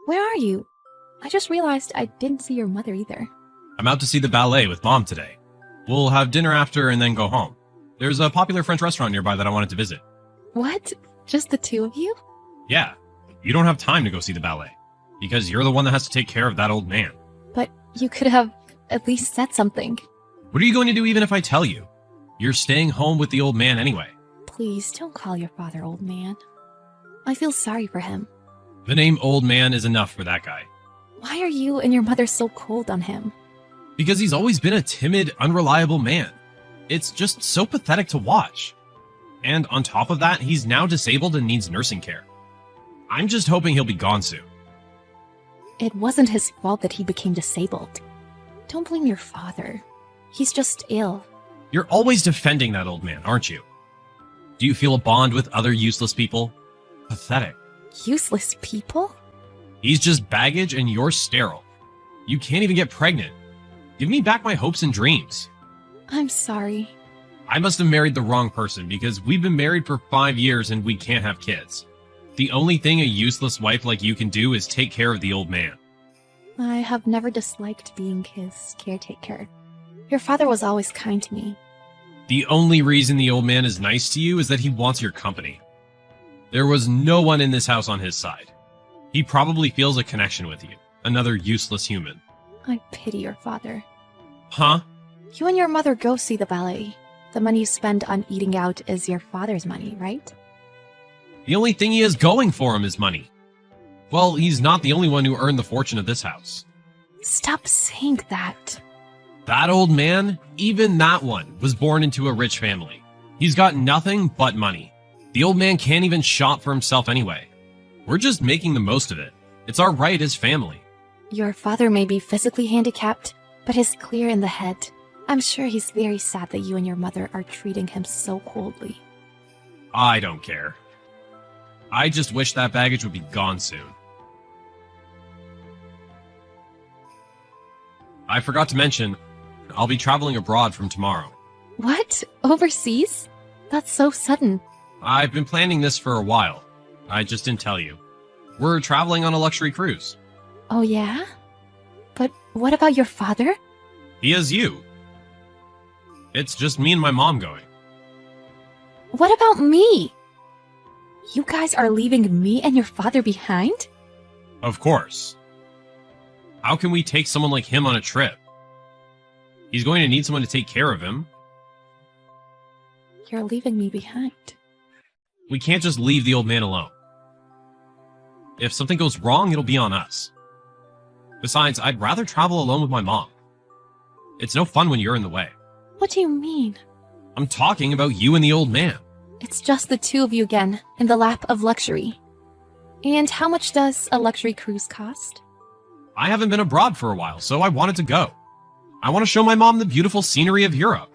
Where are you? I just realized I didn't see your mother either. I'm out to see the ballet with Mom today. We'll have dinner after and then go home. There's a popular French restaurant nearby that I wanted to visit. What? Just the two of you? Yeah, you don't have time to go see the ballet, because you're the one that has to take care of that old man. But you could have at least said something. What are you going to do even if I tell you? You're staying home with the old man anyway. Please don't call your father old man. I feel sorry for him. The name old man is enough for that guy. Why are you and your mother so cold on him? Because he's always been a timid, unreliable man. It's just so pathetic to watch. And on top of that, he's now disabled and needs nursing care. I'm just hoping he'll be gone soon. It wasn't his fault that he became disabled. Don't blame your father. He's just ill. You're always defending that old man, aren't you? Do you feel a bond with other useless people? Pathetic. Useless people? He's just baggage and you're sterile. You can't even get pregnant. Give me back my hopes and dreams. I'm sorry. I must have married the wrong person because we've been married for 5 years and we can't have kids. The only thing a useless wife like you can do is take care of the old man. I have never disliked being his caretaker. Your father was always kind to me. The only reason the old man is nice to you is that he wants your company. There was no one in this house on his side. He probably feels a connection with you, another useless human. I pity your father. Huh? You and your mother go see the ballet. The money you spend on eating out is your father's money, right? The only thing he has going for him is money. Well, he's not the only one who earned the fortune of this house. Stop saying that. That old man, even that one, was born into a rich family. He's got nothing but money. The old man can't even shop for himself anyway. We're just making the most of it. It's our right as family. Your father may be physically handicapped, but he's clear in the head. I'm sure he's very sad that you and your mother are treating him so coldly. I don't care. I just wish that baggage would be gone soon. I forgot to mention, I'll be traveling abroad from tomorrow. What? Overseas? That's so sudden. I've been planning this for a while. I just didn't tell you. We're traveling on a luxury cruise. Oh yeah? But what about your father? He has you. It's just me and my mom going. What about me? You guys are leaving me and your father behind? Of course. How can we take someone like him on a trip? He's going to need someone to take care of him. You're leaving me behind. We can't just leave the old man alone. If something goes wrong, it'll be on us. Besides, I'd rather travel alone with my mom. It's no fun when you're in the way. What do you mean? I'm talking about you and the old man. It's just the two of you again, in the lap of luxury. And how much does a luxury cruise cost? I haven't been abroad for a while, so I wanted to go. I want to show my mom the beautiful scenery of Europe.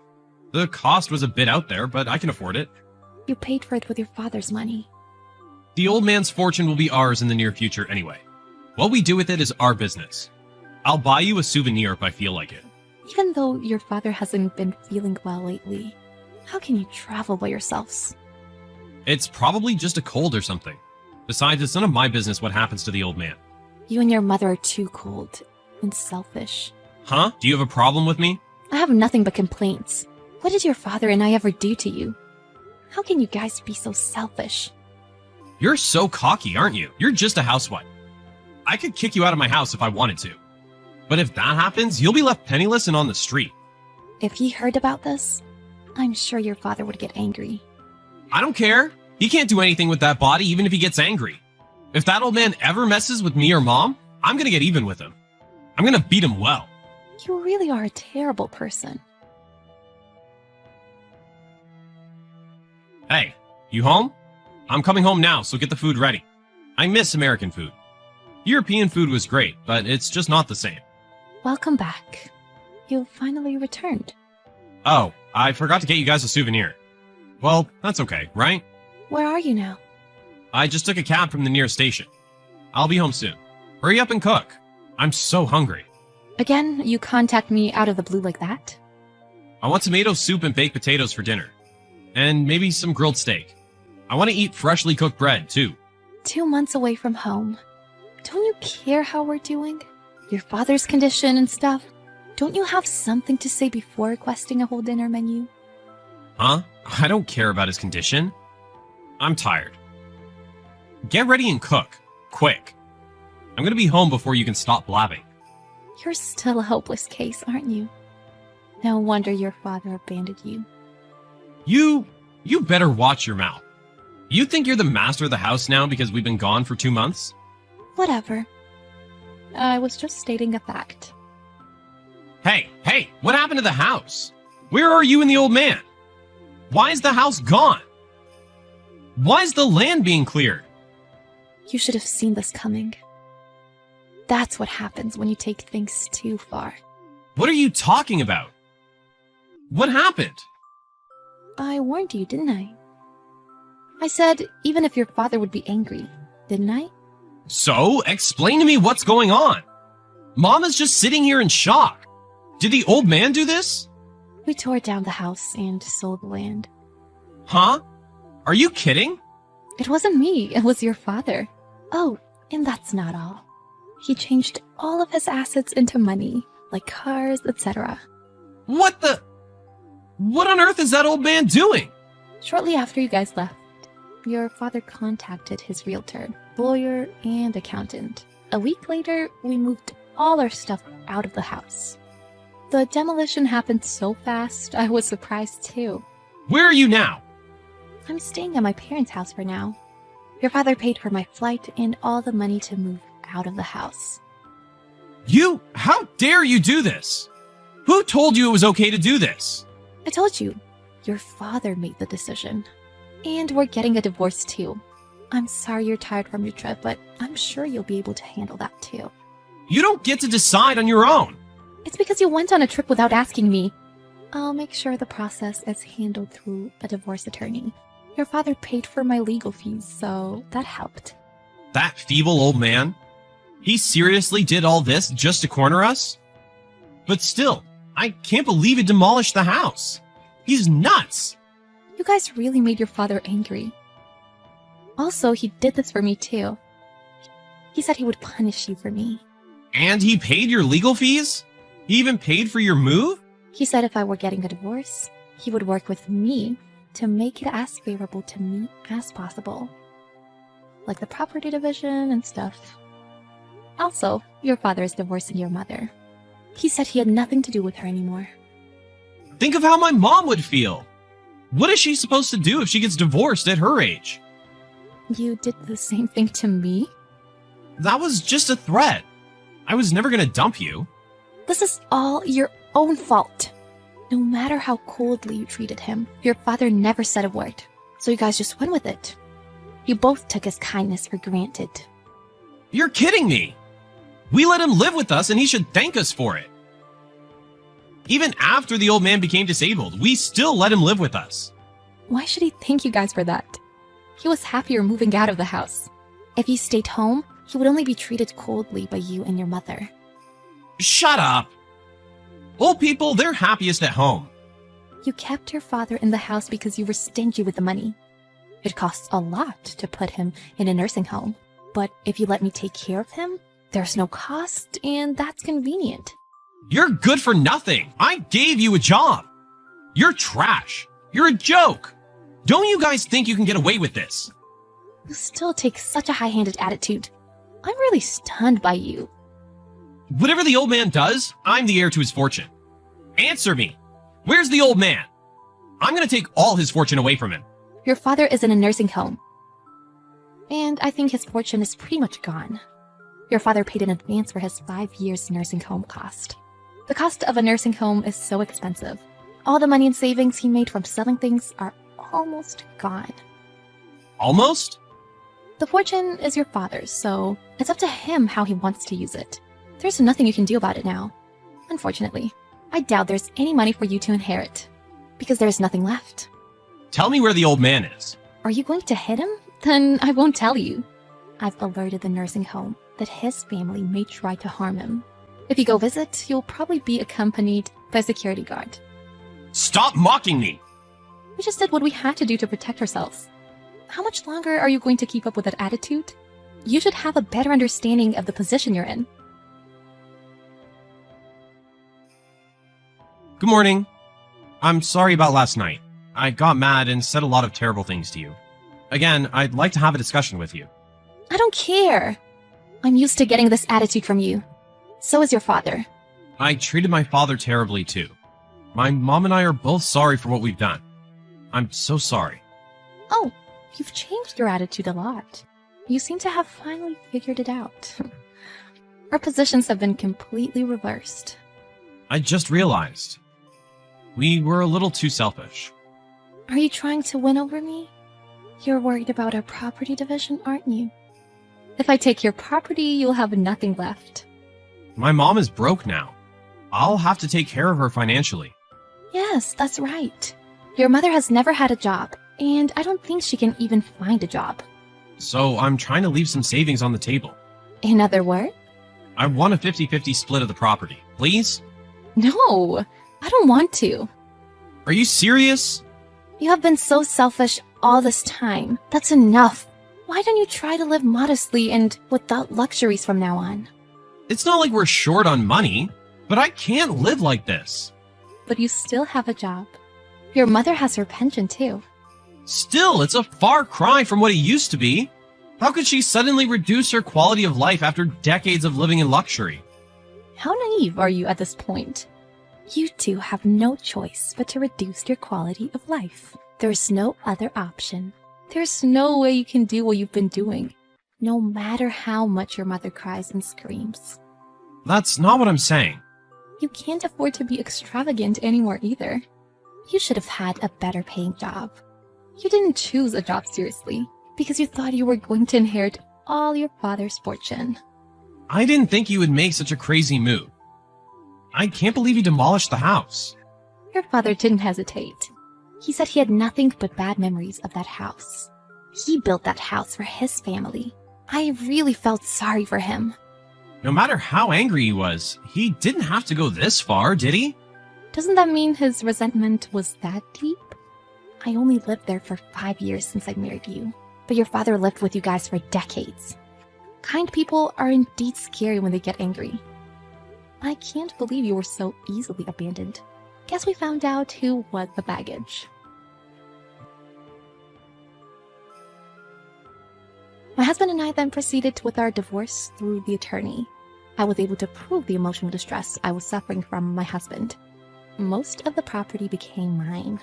The cost was a bit out there, but I can afford it. You paid for it with your father's money. The old man's fortune will be ours in the near future anyway. What we do with it is our business. I'll buy you a souvenir if I feel like it. Even though your father hasn't been feeling well lately, how can you travel by yourselves? It's probably just a cold or something. Besides, it's none of my business what happens to the old man. You and your mother are too cold and selfish. Huh? Do you have a problem with me? I have nothing but complaints. What did your father and I ever do to you? How can you guys be so selfish? You're so cocky, aren't you? You're just a housewife. I could kick you out of my house if I wanted to. But if that happens, you'll be left penniless and on the street. If he heard about this, I'm sure your father would get angry. I don't care. He can't do anything with that body even if he gets angry. If that old man ever messes with me or mom, I'm gonna get even with him. I'm gonna beat him well. You really are a terrible person. Hey, you home? I'm coming home now, so get the food ready. I miss American food. European food was great, but it's just not the same. Welcome back. You finally returned. Oh, I forgot to get you guys a souvenir. Well, that's okay, right? Where are you now? I just took a cab from the nearest station. I'll be home soon. Hurry up and cook. I'm so hungry. Again, you contact me out of the blue like that? I want tomato soup and baked potatoes for dinner. And maybe some grilled steak. I want to eat freshly cooked bread, too. 2 months away from home. Don't you care how we're doing? Your father's condition and stuff? Don't you have something to say before requesting a whole dinner menu? Huh? I don't care about his condition. I'm tired. Get ready and cook. Quick. I'm gonna be home before you can stop blabbing. You're still a hopeless case, aren't you? No wonder your father abandoned you. You better watch your mouth. You think you're the master of the house now because we've been gone for 2 months? Whatever. I was just stating a fact. Hey, what happened to the house? Where are you and the old man? Why is the house gone? Why is the land being cleared? You should have seen this coming. That's what happens when you take things too far. What are you talking about? What happened? I warned you, didn't I? I said, even if your father would be angry, didn't I? So, explain to me what's going on. Mama's just sitting here in shock. Did the old man do this? We tore down the house and sold the land. Huh? Are you kidding? It wasn't me, it was your father. Oh, and that's not all. He changed all of his assets into money, like cars, etc. What on earth is that old man doing? Shortly after you guys left, your father contacted his realtor, lawyer, and accountant. A week later, we moved all our stuff out of the house. The demolition happened so fast, I was surprised too. Where are you now? I'm staying at my parents' house for now. Your father paid for my flight and all the money to move out of the house. How dare you do this? Who told you it was okay to do this? I told you, your father made the decision. And we're getting a divorce too. I'm sorry you're tired from your trip, but I'm sure you'll be able to handle that too. You don't get to decide on your own. It's because you went on a trip without asking me. I'll make sure the process is handled through a divorce attorney. Your father paid for my legal fees, so that helped. That feeble old man? He seriously did all this just to corner us? But still, I can't believe he demolished the house. He's nuts. You guys really made your father angry. Also, he did this for me too. He said he would punish you for me. And he paid your legal fees? He even paid for your move? He said if I were getting a divorce, he would work with me to make it as favorable to me as possible. Like the property division and stuff. Also, your father is divorcing your mother. He said he had nothing to do with her anymore. Think of how my mom would feel. What is she supposed to do if she gets divorced at her age? You did the same thing to me? That was just a threat. I was never gonna dump you. This is all your own fault. No matter how coldly you treated him, your father never said a word. So you guys just went with it. You both took his kindness for granted. You're kidding me. We let him live with us and he should thank us for it. Even after the old man became disabled, we still let him live with us. Why should he thank you guys for that? He was happier moving out of the house. If he stayed home, he would only be treated coldly by you and your mother. Shut up. Old people, they're happiest at home. You kept your father in the house because you were stingy with the money. It costs a lot to put him in a nursing home. But if you let me take care of him, there's no cost, and that's convenient. You're good for nothing. I gave you a job. You're trash. You're a joke. Don't you guys think you can get away with this? You still take such a high-handed attitude. I'm really stunned by you. Whatever the old man does, I'm the heir to his fortune. Answer me. Where's the old man? I'm gonna take all his fortune away from him. Your father is in a nursing home. And I think his fortune is pretty much gone. Your father paid in advance for his 5 years nursing home cost. The cost of a nursing home is so expensive. All the money and savings he made from selling things are almost gone. Almost? The fortune is your father's, so it's up to him how he wants to use it. There's nothing you can do about it now. Unfortunately, I doubt there's any money for you to inherit, because there's nothing left. Tell me where the old man is. Are you going to hit him? Then I won't tell you. I've alerted the nursing home that his family may try to harm him. If you go visit, you'll probably be accompanied by a security guard. Stop mocking me! We just did what we had to do to protect ourselves. How much longer are you going to keep up with that attitude? You should have a better understanding of the position you're in. Good morning. I'm sorry about last night. I got mad and said a lot of terrible things to you. Again, I'd like to have a discussion with you. I don't care. I'm used to getting this attitude from you. So is your father. I treated my father terribly too. My mom and I are both sorry for what we've done. I'm so sorry. Oh, you've changed your attitude a lot. You seem to have finally figured it out. Our positions have been completely reversed. I just realized. We were a little too selfish. Are you trying to win over me? You're worried about our property division, aren't you? If I take your property, you'll have nothing left. My mom is broke now. I'll have to take care of her financially. Yes, that's right. Your mother has never had a job, and I don't think she can even find a job. So I'm trying to leave some savings on the table. In other words? I want a 50-50 split of the property, please? No, I don't want to. Are you serious? You have been so selfish all this time. That's enough. Why don't you try to live modestly and without luxuries from now on? It's not like we're short on money, but I can't live like this. But you still have a job. Your mother has her pension too. Still, it's a far cry from what it used to be. How could she suddenly reduce her quality of life after decades of living in luxury? How naive are you at this point? You two have no choice but to reduce your quality of life. There's no other option. There's no way you can do what you've been doing, no matter how much your mother cries and screams. That's not what I'm saying. You can't afford to be extravagant anymore either. You should have had a better paying job. You didn't choose a job seriously because you thought you were going to inherit all your father's fortune. I didn't think you would make such a crazy move. I can't believe you demolished the house. Your father didn't hesitate. He said he had nothing but bad memories of that house. He built that house for his family. I really felt sorry for him. No matter how angry he was, he didn't have to go this far, did he? Doesn't that mean his resentment was that deep? I only lived there for 5 years since I married you, but your father lived with you guys for decades. Kind people are indeed scary when they get angry. I can't believe you were so easily abandoned. Guess we found out who was the baggage. My husband and I then proceeded with our divorce through the attorney. I was able to prove the emotional distress I was suffering from my husband. Most of the property became mine.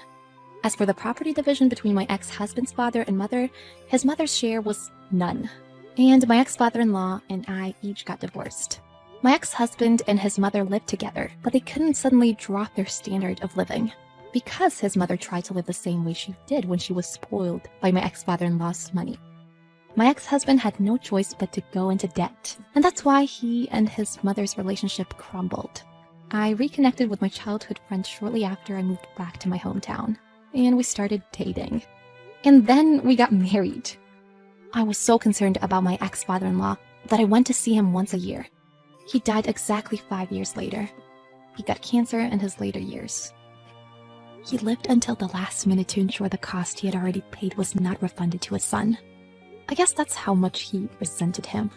As for the property division between my ex-husband's father and mother, his mother's share was none. And my ex-father-in-law and I each got divorced. My ex-husband and his mother lived together, but they couldn't suddenly drop their standard of living because his mother tried to live the same way she did when she was spoiled by my ex-father-in-law's money. My ex-husband had no choice but to go into debt, and that's why he and his mother's relationship crumbled. I reconnected with my childhood friend shortly after I moved back to my hometown, and we started dating. And then we got married. I was so concerned about my ex-father-in-law that I went to see him once a year. He died exactly 5 years later. He got cancer in his later years. He lived until the last minute to ensure the cost he had already paid was not refunded to his son. I guess that's how much he resented him.